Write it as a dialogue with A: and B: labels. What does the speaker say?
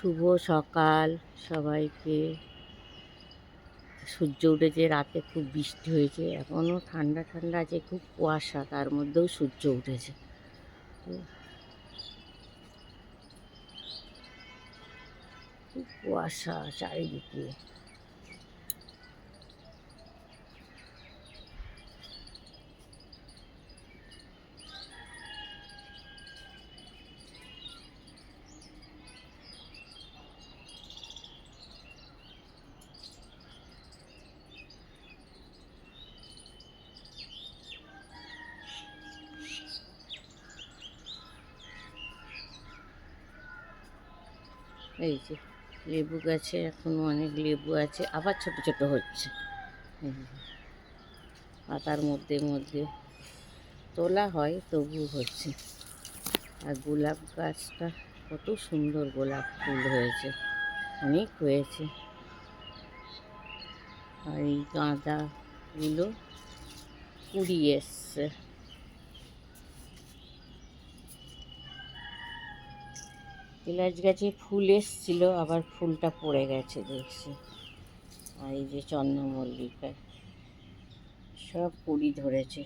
A: শুভ সকাল সবাইকে। সূর্য উঠেছে, রাতে খুব বৃষ্টি হয়েছে, এখনও ঠান্ডা ঠান্ডা আছে, খুব কুয়াশা, তার মধ্যেও সূর্য উঠেছে। খুব কুয়াশা চারিদিকে। এই যে লেবু গাছে এখনো অনেক লেবু আছে, আবার ছোট ছোট হচ্ছে। পাতার মধ্যে মধ্যে তোলা হয়, তবু হচ্ছে। আর গোলাপ গাছটা কত সুন্দর, গোলাপ ফুল হয়েছে, অনেক হয়েছে। আর এই গাঁদাগুলো কুড়ি এসছে। এলাচ গাছে ফুল এসছিল, আবার ফুলটা পড়ে গেছে দেখছি। আর এই যে চন্দ্রমল্লিকা, সব কুড়ি ধরেছে।